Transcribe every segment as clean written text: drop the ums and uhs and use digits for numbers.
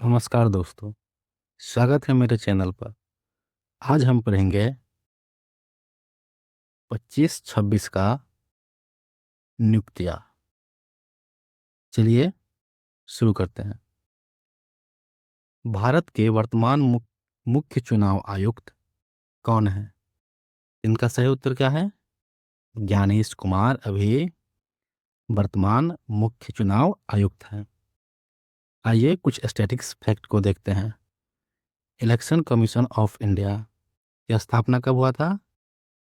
नमस्कार दोस्तों, स्वागत है मेरे चैनल पर। आज हम पढ़ेंगे 25-26 का नियुक्तियाँ। चलिए शुरू करते हैं। भारत के वर्तमान मुख्य चुनाव आयुक्त कौन है? इनका सही उत्तर क्या है? ज्ञानेश कुमार अभी वर्तमान मुख्य चुनाव आयुक्त हैं। आइए कुछ स्टैटिक्स फैक्ट को देखते हैं। इलेक्शन कमीशन ऑफ इंडिया की स्थापना कब हुआ था?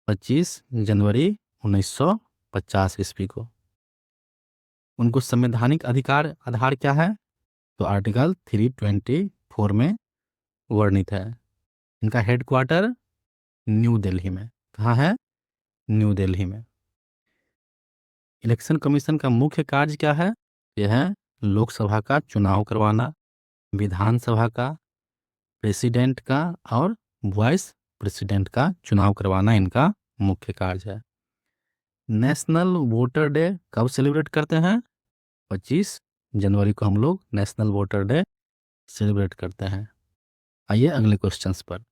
25 जनवरी 1950 ईस्वी को। उनको संवैधानिक अधिकार आधार क्या है? तो आर्टिकल 324 में वर्णित है। इनका हेडक्वार्टर न्यू दिल्ली में। कहाँ है? न्यू दिल्ली में। इलेक्शन कमीशन का मुख्य कार्य क्या है? यह है लोकसभा का चुनाव करवाना, विधानसभा का, प्रेसिडेंट का और वाइस प्रेसिडेंट का चुनाव करवाना इनका मुख्य कार्य है। नेशनल वोटर डे कब सेलिब्रेट करते हैं? 25 जनवरी को हम लोग नेशनल वोटर डे सेलिब्रेट करते हैं। आइए अगले क्वेश्चंस पर।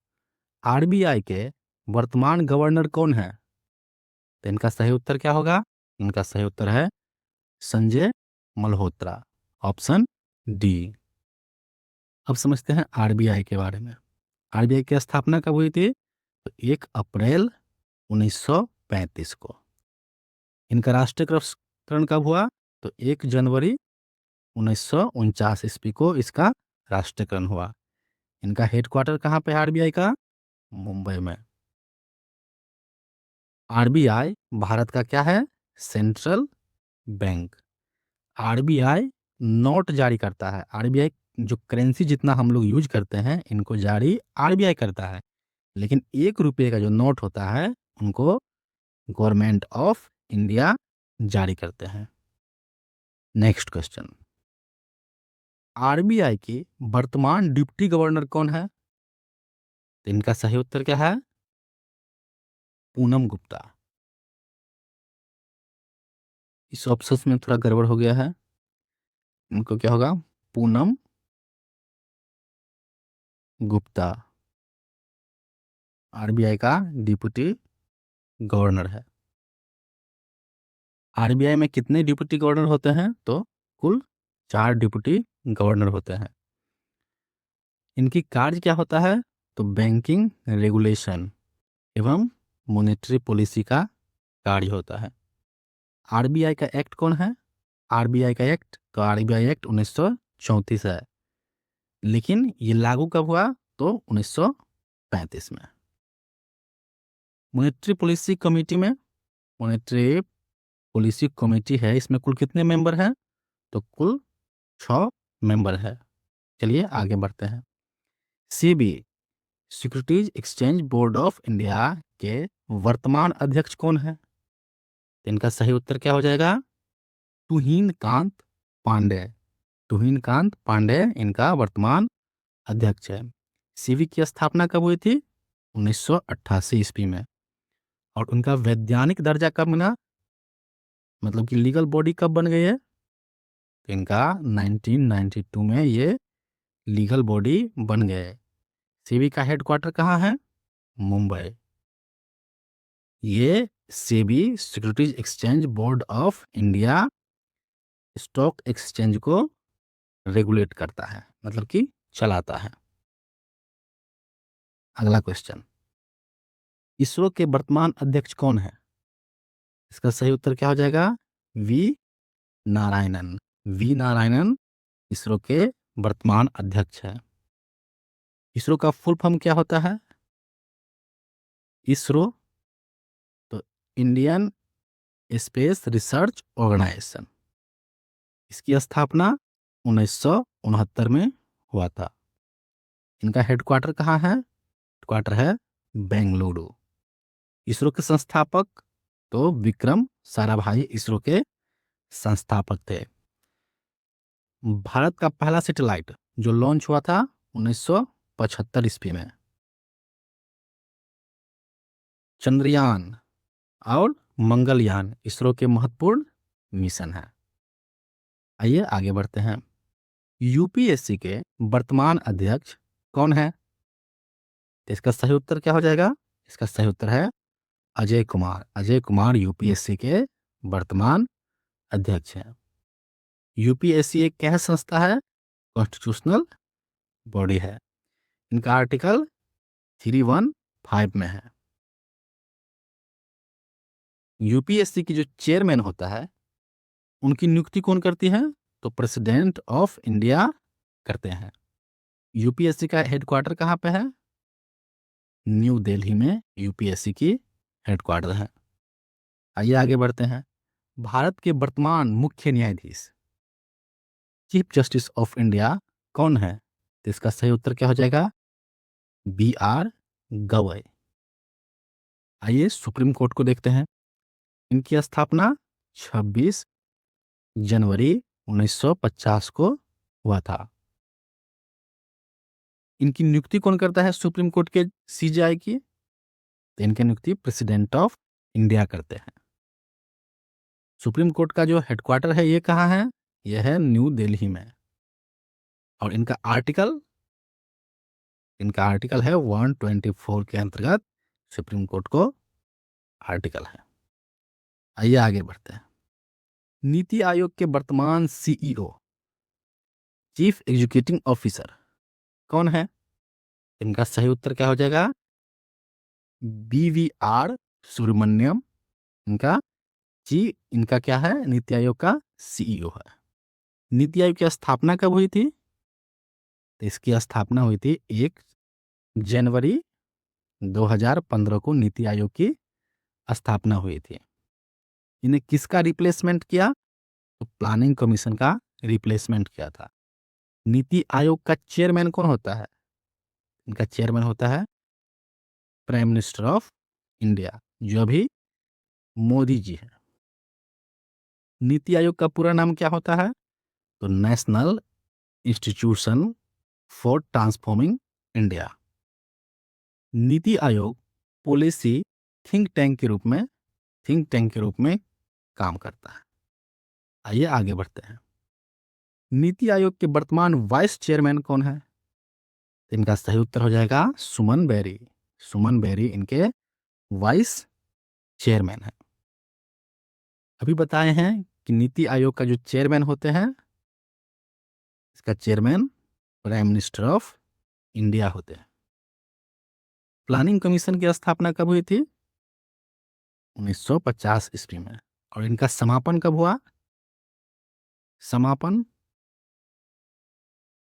आरबीआई के वर्तमान गवर्नर कौन है? तो इनका सही उत्तर क्या होगा? इनका सही उत्तर है संजय मल्होत्रा, ऑप्शन डी। अब समझते हैं आरबीआई के बारे में। आरबीआई की स्थापना कब हुई थी? तो 1 अप्रैल 1935 को। इनका राष्ट्रीयकरण कब हुआ? तो 1 जनवरी 1949 ईस्वी को इसका राष्ट्रीयकरण हुआ। इनका हेडक्वार्टर कहाँ पे है आरबीआई का? मुंबई में। आरबीआई भारत का क्या है? Central bank. आरबीआई नोट जारी करता है। आरबीआई जो करेंसी जितना हम लोग यूज करते हैं इनको जारी आरबीआई करता है, लेकिन 1 रुपये का जो नोट होता है उनको गवर्नमेंट ऑफ इंडिया जारी करते हैं। Next question. आरबीआई की वर्तमान डिप्टी गवर्नर कौन है? तो इनका सही उत्तर क्या है? पूनम गुप्ता। इस ऑप्शन में थोड़ा गड़बड़ हो गया है, इनको क्या होगा? पूनम गुप्ता आरबीआई का डिप्टी गवर्नर है। आरबीआई में कितने डिप्टी गवर्नर होते हैं? तो कुल 4 डिप्टी गवर्नर होते हैं। इनकी कार्य क्या होता है? तो बैंकिंग रेगुलेशन एवं मॉनेटरी पॉलिसी का कार्य होता है। आरबीआई का एक्ट कौन है? आरबीआई का एक्ट तो आरबीआई एक्ट 1934 है, लेकिन ये लागू कब हुआ? तो 1935 में। मॉनेटरी पॉलिसी कमेटी में, मॉनेटरी पॉलिसी कमेटी है, इसमें कुल कितने मेंबर हैं? तो कुल 6 मेंबर है। चलिए आगे बढ़ते हैं। CB securities exchange board of India के वर्तमान अध्यक्ष कौन है? तो इनका सही उत्तर क्या हो जाएगा? तुहिन कांत पांडे। तुहिन कांत पांडे इनका वर्तमान अध्यक्ष है। सीबी की स्थापना कब हुई थी? 1988 ईस्वी में। और उनका वैधानिक दर्जा कब मिला? मतलब कि लीगल बॉडी कब बन गई है? तो इनका 1992 में ये लीगल बॉडी बन गए। सीबी का हेडक्वार्टर कहाँ है? मुंबई। ये SEBI securities exchange board of India stock exchange को रेगुलेट करता है, मतलब कि चलाता है। अगला क्वेश्चन। इसरो के वर्तमान अध्यक्ष कौन है? इसका सही उत्तर क्या हो जाएगा? वी नारायणन। वी नारायणन इसरो के वर्तमान अध्यक्ष है। इसरो का फुल फॉर्म क्या होता है? इसरो तो इंडियन स्पेस रिसर्च ऑर्गेनाइजेशन। इसकी स्थापना 1969 में हुआ था। इनका हेडक्वार्टर कहाँ है? हेडक्वार्टर है बेंगलुरु। इसरो के संस्थापक तो विक्रम साराभाई इसरो के संस्थापक थे। भारत का पहला सैटेलाइट जो लॉन्च हुआ था 1975 ईस्वी में, चंद्रयान और मंगलयान इसरो के महत्वपूर्ण मिशन है। आइए आगे बढ़ते हैं। यूपीएससी के वर्तमान अध्यक्ष कौन है? तो इसका सही उत्तर क्या हो जाएगा? इसका सही उत्तर है अजय कुमार। अजय कुमार यूपीएससी के वर्तमान अध्यक्ष हैं। यूपीएससी एक क्या संस्था है? कॉन्स्टिट्यूशनल बॉडी है। इनका आर्टिकल 315 में है। यूपीएससी की जो चेयरमैन होता है उनकी नियुक्ति कौन करती है? तो प्रेसिडेंट ऑफ इंडिया करते हैं। यूपीएससी का हेडक्वार्टर कहाँ पे है? न्यू दिल्ली में यूपीएससी की हेडक्वार्टर है। आइए आगे बढ़ते हैं। भारत के वर्तमान मुख्य न्यायाधीश चीफ जस्टिस ऑफ इंडिया कौन है? तो इसका सही उत्तर क्या हो जाएगा? B R Gavai. आइए सुप्रीम कोर्ट को देखते हैं। इनकी स्थापना 26 जनवरी 1950 को हुआ था। इनकी नियुक्ति कौन करता है सुप्रीम कोर्ट के सीजेआई की? तो इनकी नियुक्ति प्रेसिडेंट ऑफ इंडिया करते हैं। सुप्रीम कोर्ट का जो हेडक्वार्टर है ये कहाँ है? यह है न्यू दिल्ली में। और इनका आर्टिकल है 124 के अंतर्गत सुप्रीम कोर्ट को आर्टिकल है। आइए आगे बढ़ते हैं। नीति आयोग के वर्तमान सीईओ चीफ एग्जीक्यूटिव ऑफिसर कौन है? इनका सही उत्तर क्या हो जाएगा? बीवीआर सुब्रमण्यम। इनका क्या है? नीति आयोग का सीईओ है। नीति आयोग की स्थापना कब हुई थी? तो इसकी स्थापना हुई थी 1 जनवरी 2015 को नीति आयोग की स्थापना हुई थी। इन्हें किसका रिप्लेसमेंट किया? तो प्लानिंग कमीशन का रिप्लेसमेंट किया था। नीति आयोग का चेयरमैन कौन होता है? इनका चेयरमैन होता है प्राइम मिनिस्टर ऑफ इंडिया, जो अभी मोदी जी है। नीति आयोग का पूरा नाम क्या होता है? तो national institution for transforming India. NITI Aayog policy think tank के रूप में काम करता है। आइए आगे बढ़ते हैं। नीति आयोग के वर्तमान वाइस चेयरमैन कौन है? तो इनका सही उत्तर हो जाएगा सुमन बेरी। सुमन बेरी इनके वाइस चेयरमैन है। अभी बताए हैं कि नीति आयोग का जो चेयरमैन होते हैं, इसका chairman prime minister of India होते हैं। प्लानिंग कमीशन की स्थापना कब हुई थी? 1950 ईस्वी में। और इनका समापन कब हुआ?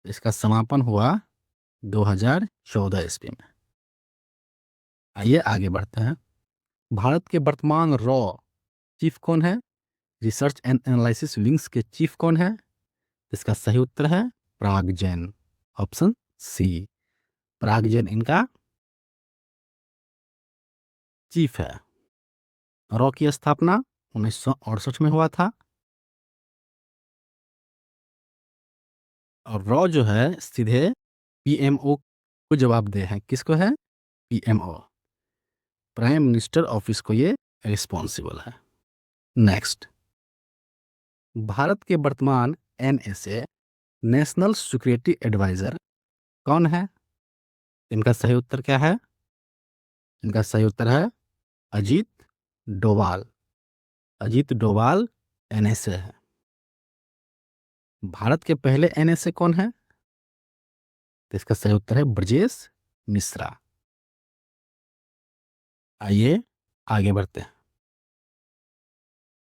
इसका समापन हुआ 2014 ईस्वी में। आइए आगे बढ़ते हैं। भारत के वर्तमान रॉ चीफ कौन है? रिसर्च एंड एनालिसिस विंग्स के चीफ कौन है? इसका सही उत्तर है पराग जैन। ऑप्शन सी, पराग जैन इनका चीफ है। रॉ की स्थापना 1968 में हुआ था। और रॉ जो है सीधे पीएमओ को जवाबदेह है। किसको है? पीएमओ, प्राइम मिनिस्टर ऑफिस को ये रिस्पॉन्सिबल है। नेक्स्ट, भारत के वर्तमान एनएसए नेशनल सिक्योरिटी एडवाइजर कौन है? इनका सही उत्तर क्या है? इनका सही उत्तर है अजीत डोभाल। अजीत डोभाल एनएसए है। भारत के पहले एनएसए कौन है? तो इसका सही उत्तर है ब्रजेश मिश्रा। आइए आगे बढ़ते हैं।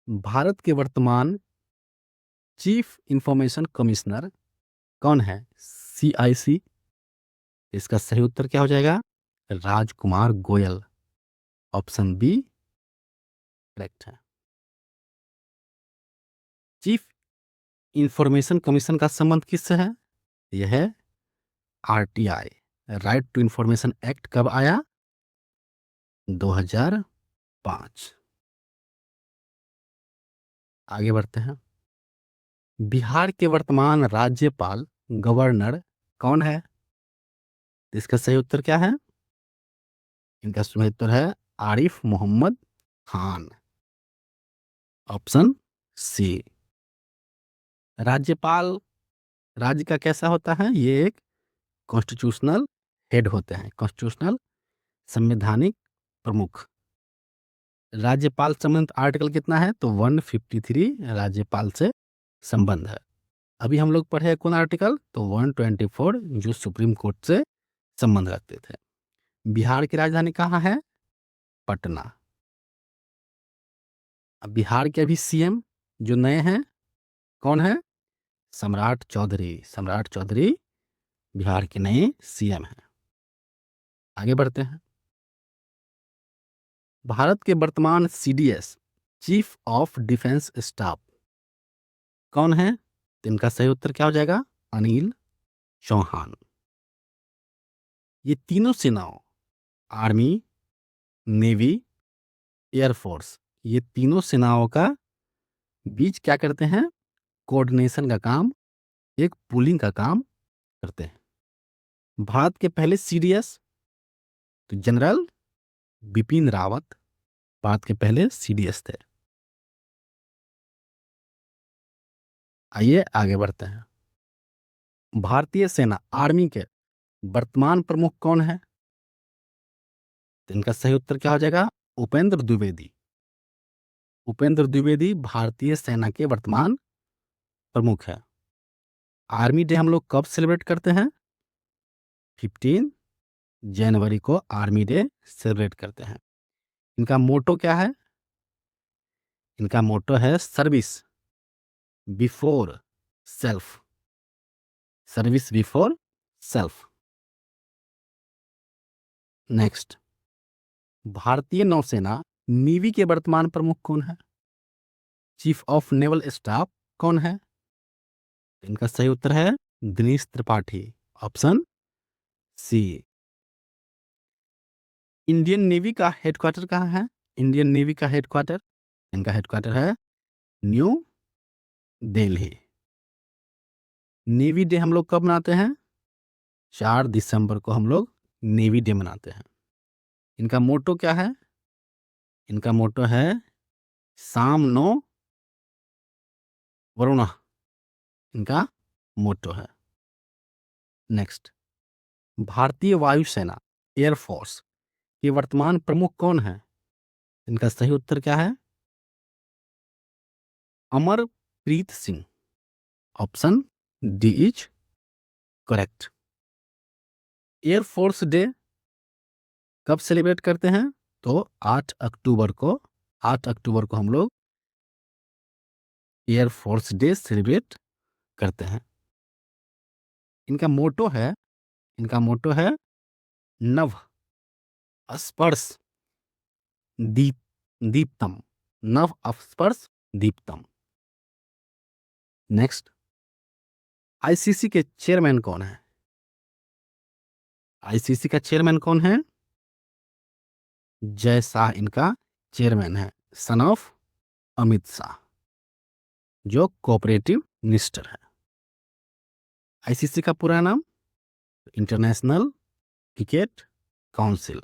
भारत के वर्तमान चीफ इंफॉर्मेशन कमिश्नर कौन है? सीआईसी। इसका सही उत्तर क्या हो जाएगा? Rajkumar Goyal. Option B correct है। चीफ इंफॉर्मेशन कमीशन का संबंध किससे है? यह है RTI, right to information act कब आया? 2005। आगे बढ़ते हैं। बिहार के वर्तमान राज्यपाल गवर्नर कौन है? इसका सही उत्तर क्या है? इनका सही उत्तर है आरिफ मोहम्मद खान। Option C. राज्यपाल राज्य का कैसा होता है? ये एक कॉन्स्टिट्यूशनल हेड होते हैं, कॉन्स्टिट्यूशनल संवैधानिक प्रमुख। राज्यपाल संबंधित आर्टिकल कितना है? तो 153 राज्यपाल से संबंध है। अभी हम लोग पढ़े कौन आर्टिकल? तो 124 जो सुप्रीम कोर्ट से संबंध रखते थे। बिहार की राजधानी कहाँ है? पटना। अब बिहार के अभी सीएम जो नए हैं कौन है? सम्राट चौधरी। सम्राट चौधरी बिहार के नए सीएम हैं। आगे बढ़ते हैं। भारत के वर्तमान CDS chief of defence staff कौन है? तो इनका सही उत्तर क्या हो जाएगा? अनिल चौहान। ये तीनों सेनाओं, आर्मी, नेवी, एयरफोर्स, ये तीनों सेनाओं का बीच क्या करते हैं? कोऑर्डिनेशन का काम, एक पूलिंग का काम करते हैं। भारत के पहले सीडीएस तो जनरल बिपिन रावत भारत के पहले सीडीएस थे। आइए आगे बढ़ते हैं। भारतीय सेना आर्मी के वर्तमान प्रमुख कौन है? तो इनका सही उत्तर क्या हो जाएगा? उपेंद्र द्विवेदी। उपेंद्र द्विवेदी भारतीय सेना के वर्तमान प्रमुख है। आर्मी डे हम लोग कब सेलिब्रेट करते हैं? 15 जनवरी को आर्मी डे सेलिब्रेट करते हैं। इनका मोटो क्या है? इनका मोटो है service before self. Service before self. Next, भारतीय नौसेना नेवी के वर्तमान प्रमुख कौन है? चीफ ऑफ नेवल स्टाफ कौन है? इनका सही उत्तर है Dinesh Tripathi, option C. Indian Navy का हेडक्वार्टर कहाँ है? इंडियन नेवी का हेडक्वार्टर, इनका हेडक्वार्टर है न्यू दिल्ली। नेवी डे हम लोग कब मनाते हैं? 4 दिसंबर को हम लोग नेवी डे मनाते हैं। इनका मोटो क्या है? इनका मोटो है साम नो वरुणा, इनका मोटो है। नेक्स्ट, भारतीय वायुसेना एयरफोर्स के वर्तमान प्रमुख कौन है? इनका सही उत्तर क्या है? Amarpreet Singh, option D is correct. Air force day कब सेलिब्रेट करते हैं? तो 8 अक्टूबर को, 8 अक्टूबर को हम लोग एयरफोर्स डे सेलिब्रेट करते हैं। इनका मोटो है, इनका मोटो है नभ स्पर्श दीप दीप्तम, नव स्पर्श दीप्तम। नेक्स्ट, आईसीसी के चेयरमैन कौन है? आईसीसी का चेयरमैन कौन है? जय शाह इनका चेयरमैन है, सन ऑफ अमित शाह, जो कोऑपरेटिव मिनिस्टर है। आईसीसी का पूरा नाम इंटरनेशनल क्रिकेट काउंसिल।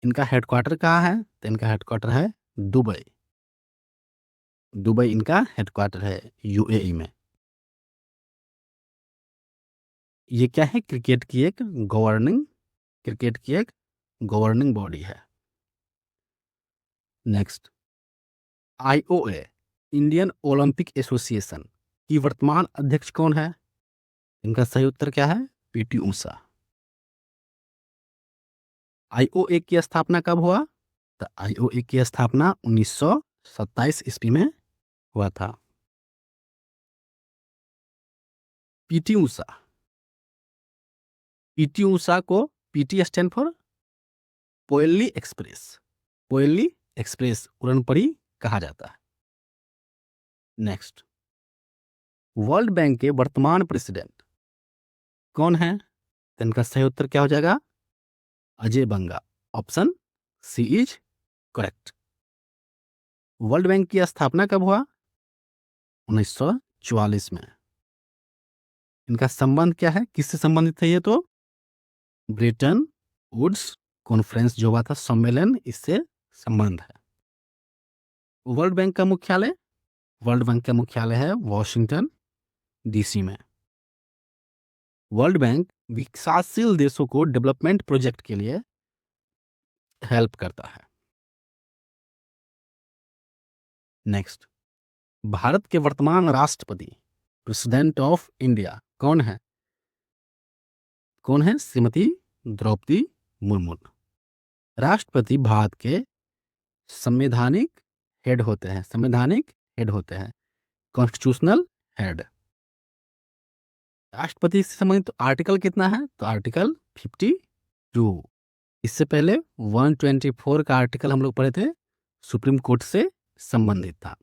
इनका हेडक्वार्टर कहाँ है? तो इनका हेडक्वार्टर है दुबई। दुबई इनका हेडक्वार्टर है यूएई में। ये क्या है? क्रिकेट की एक गवर्निंग, क्रिकेट की एक गवर्निंग बॉडी है। Next, IOA Indian Olympic association की वर्तमान अध्यक्ष कौन है? इनका सही उत्तर क्या है? पीटी ऊषा। आईओए की स्थापना कब हुआ? तो आईओए की स्थापना 1927 ईस्वी में हुआ था। पीटी ऊषा, पीटी ऊषा को P T stand for Payyoli express, Payyoli express उड़नपरी कहा जाता है। नेक्स्ट, वर्ल्ड बैंक के वर्तमान प्रेसिडेंट कौन है? तो इनका सही उत्तर क्या हो जाएगा? Ajay Banga, option C is correct. World bank की स्थापना कब हुआ? 1944 में। इनका संबंध क्या है? किससे संबंधित है ये? तो ब्रेटन वुड्स कॉन्फ्रेंस जो हुआ था, सम्मेलन, इससे संबंध है। वर्ल्ड बैंक का मुख्यालय, वर्ल्ड बैंक का मुख्यालय है वॉशिंगटन डीसी में। वर्ल्ड बैंक विकासशील देशों को डेवलपमेंट प्रोजेक्ट के लिए हेल्प करता है। नेक्स्ट, भारत के वर्तमान राष्ट्रपति प्रेसिडेंट ऑफ इंडिया कौन है? कौन है? श्रीमती द्रौपदी मुर्मू। राष्ट्रपति भारत के संवैधानिक हेड होते हैं। संवैधानिक हेड होते हैं, कॉन्स्टिट्यूशनल हेड। राष्ट्रपति से संबंधित आर्टिकल कितना है? तो आर्टिकल 52। इससे पहले 124 का आर्टिकल हम लोग पढ़े थे, सुप्रीम कोर्ट से संबंधित था।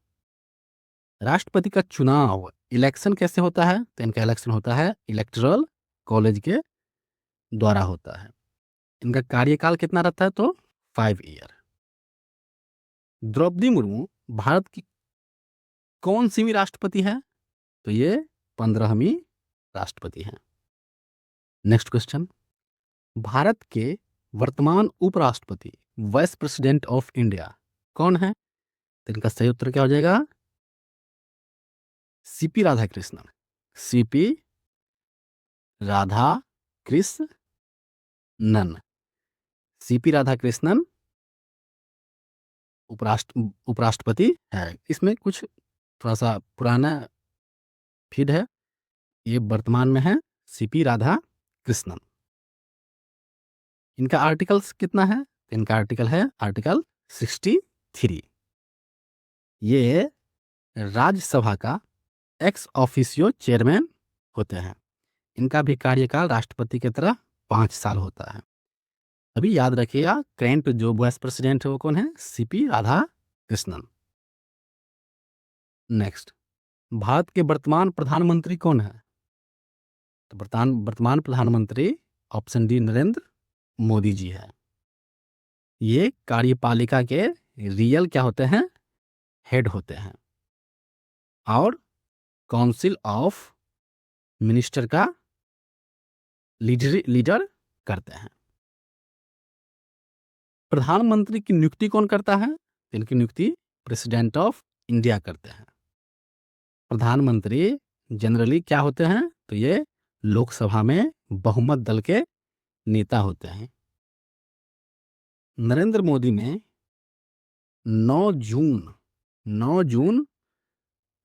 राष्ट्रपति का चुनाव, इलेक्शन कैसे होता है? तो इनका इलेक्शन होता है इलेक्टोरल कॉलेज के द्वारा होता है। इनका कार्यकाल कितना रहता है? तो 5 ईयर। द्रौपदी मुर्मू भारत की कौन सी भी राष्ट्रपति है? तो ये 15वीं राष्ट्रपति हैं। नेक्स्ट क्वेश्चन, भारत के वर्तमान उपराष्ट्रपति वाइस प्रेसिडेंट ऑफ इंडिया कौन है? तो इनका सही उत्तर क्या हो जाएगा? CP Radhakrishnan. CP Radhakrishnan. CP Radhakrishnan उपराष्ट्रपति है। इसमें कुछ थोड़ा सा पुराना फीड है, ये वर्तमान में है सीपी राधाकृष्णन। इनका आर्टिकल्स कितना है? इनका आर्टिकल है आर्टिकल 63। ये राज्यसभा का एक्स ऑफिशियो चेयरमैन होते हैं। इनका भी कार्यकाल राष्ट्रपति की तरह 5 साल होता है। अभी याद रखिएगा, करेंट जो वाइस प्रेसिडेंट है वो कौन है? सीपी राधाकृष्णन। नेक्स्ट, भारत के वर्तमान प्रधानमंत्री कौन है? तो वर्तमान प्रधानमंत्री ऑप्शन डी नरेंद्र मोदी जी है। ये कार्यपालिका के रियल क्या होते हैं? हेड होते हैं और काउंसिल ऑफ मिनिस्टर का लीडर करते हैं। प्रधानमंत्री की नियुक्ति कौन करता है? इनकी नियुक्ति प्रेसिडेंट ऑफ इंडिया करते हैं। प्रधानमंत्री जनरली क्या होते हैं? तो ये लोकसभा में बहुमत दल के नेता होते हैं। नरेंद्र मोदी ने 9 जून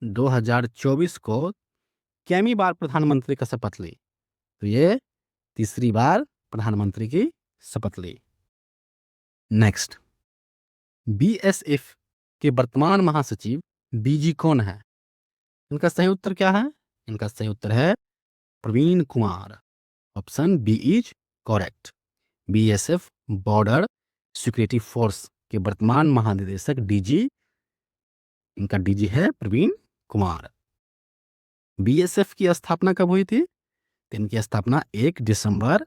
2024 को कैमी बार प्रधानमंत्री का शपथ ली? तो ये तीसरी बार प्रधानमंत्री की शपथ ली। नेक्स्ट, बीएसएफ के वर्तमान महासचिव डीजी कौन है? इनका सही उत्तर क्या है? इनका सही उत्तर है Praveen Kumar. Option B is correct. BSF border security force के वर्तमान महानिदेशक डीजी, इनका डीजी है प्रवीण कुमार। बीएसएफ की स्थापना कब हुई थी? तो इनकी स्थापना 1 दिसंबर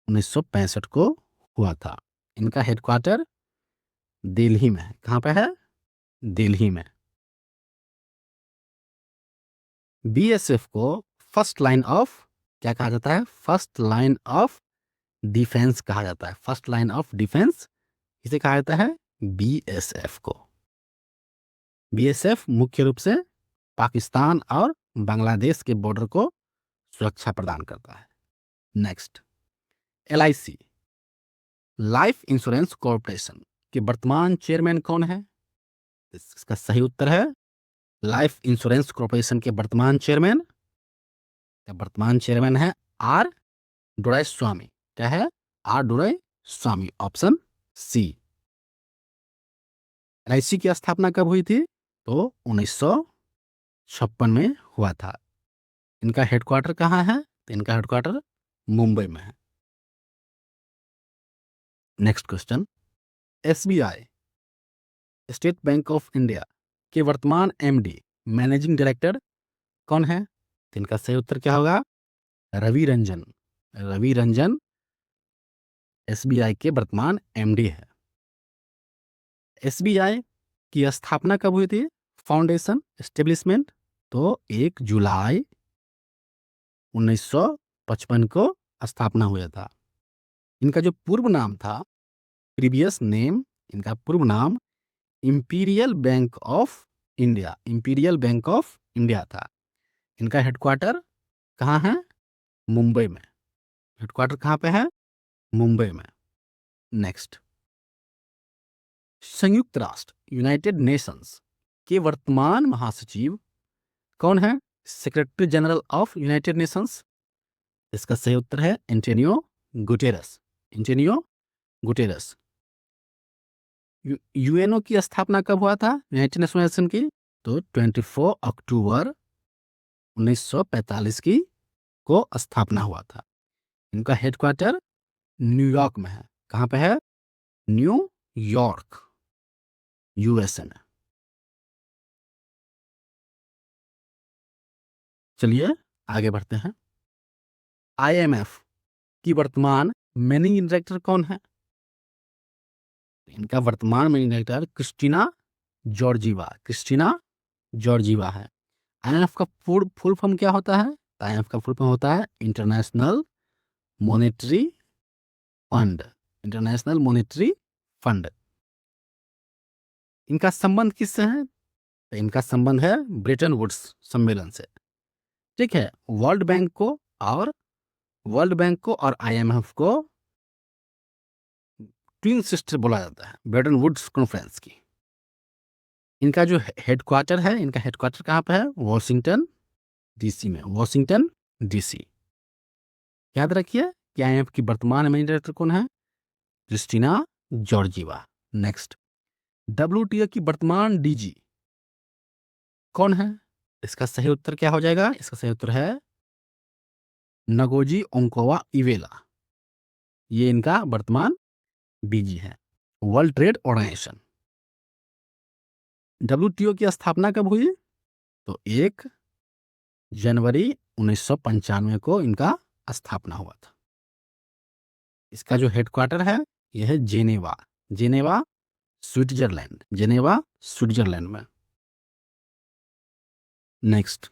1965 को हुआ था। इनका हेडक्वार्टर दिल्ली में है। कहाँ पे है? दिल्ली में। बीएसएफ को फर्स्ट लाइन ऑफ क्या कहा जाता है? फर्स्ट लाइन ऑफ डिफेंस कहा जाता है। फर्स्ट लाइन ऑफ डिफेंस इसे कहा जाता है बीएसएफ को। बीएसएफ मुख्य रूप से पाकिस्तान और बांग्लादेश के बॉर्डर को सुरक्षा प्रदान करता है। Next, LIC life insurance corporation के वर्तमान चेयरमैन कौन है? इसका सही उत्तर है लाइफ इंश्योरेंस कॉर्पोरेशन के वर्तमान चेयरमैन है आर डोराईस्वामी। क्या है? R Doraiswamy. Option C. LIC की स्थापना कब हुई थी? तो 1956 में हुआ था। इनका हेडक्वार्टर कहाँ है? तो इनका हेडक्वार्टर मुंबई में है। Next question, SBI state bank of India के वर्तमान एमडी मैनेजिंग डायरेक्टर कौन है? तो इनका सही उत्तर क्या होगा? रवि रंजन एसबीआई के वर्तमान एमडी है। एसबीआई की स्थापना कब हुई थी? फाउंडेशन एस्टेब्लिशमेंट तो 1 जुलाई 1955 को स्थापना हुआ था। इनका जो पूर्व नाम था, प्रीवियस नेम, इनका पूर्व नाम इंपीरियल बैंक ऑफ इंडिया था। इनका हेडक्वार्टर कहाँ है? मुंबई में। हेडक्वार्टर कहाँ पे है? मुंबई में। नेक्स्ट, संयुक्त राष्ट्र यूनाइटेड नेशंस के वर्तमान महासचिव कौन है? Secretary general of United Nations. इसका सही उत्तर है Antonio Guterres. Antonio Guterres. UNO की स्थापना कब हुआ था यूनाइटेड नेशन की? तो 24 अक्टूबर 1945 की को स्थापना हुआ था। इनका हेडक्वार्टर न्यूयॉर्क में है। कहाँ पे है? न्यूयॉर्क, यूएसए में। चलिए आगे बढ़ते हैं। आईएमएफ की वर्तमान मैनेजिंग डायरेक्टर कौन है? इनका वर्तमान managing director Kristina Georgieva. Kristina Georgieva है। आईएमएफ का फुल फॉर्म क्या होता है? आईएमएफ का फुल फॉर्म होता है international monetary fund. International monetary fund. इनका संबंध किससे है? तो इनका संबंध है ब्रेटन वुड्स सम्मेलन से। ठीक है। वर्ल्ड बैंक को और आईएमएफ को ट्विन सिस्टर बोला जाता है ब्रेटन वुड्स कॉन्फ्रेंस की। इनका जो हेडक्वार्टर है, इनका हेडक्वार्टर कहाँ पे है? वॉशिंगटन डीसी में। Washington DC. याद रखिए कि आईएमएफ की वर्तमान मैनेजिंग डायरेक्टर कौन है? Christina Georgieva. नेक्स्ट, डब्ल्यूटीओ की वर्तमान डीजी कौन है? इसका सही उत्तर क्या हो जाएगा? इसका सही उत्तर है नगोजी ओंकोवा इवेला। ये इनका वर्तमान डीजी है। World trade organisation. डब्ल्यूटीओ की स्थापना कब हुई? तो 1 जनवरी 1995 को इनका स्थापना हुआ था। इसका जो हेडक्वार्टर है यह है Geneva. Geneva Switzerland. Geneva Switzerland में। Next,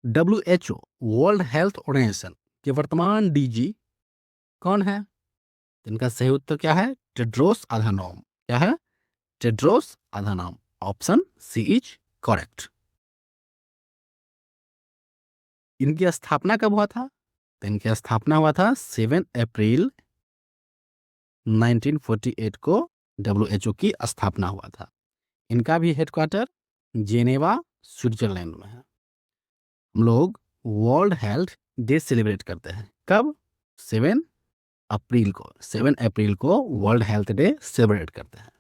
WHO world health organization के वर्तमान डीजी कौन है? इनका सही उत्तर क्या है? Tedros Adhanom. क्या है? Tedros Adhanom. Option C is correct. इनकी स्थापना कब हुआ था? तो इनकी स्थापना हुआ था 7 अप्रैल 1948 को डब्ल्यूएचओ की स्थापना हुआ था। इनका भी हेडक्वार्टर जेनेवा स्विट्जरलैंड में है। हम लोग वर्ल्ड हेल्थ डे सेलिब्रेट करते हैं कब? 7 अप्रैल को। 7 अप्रैल को वर्ल्ड हेल्थ डे सेलिब्रेट करते हैं।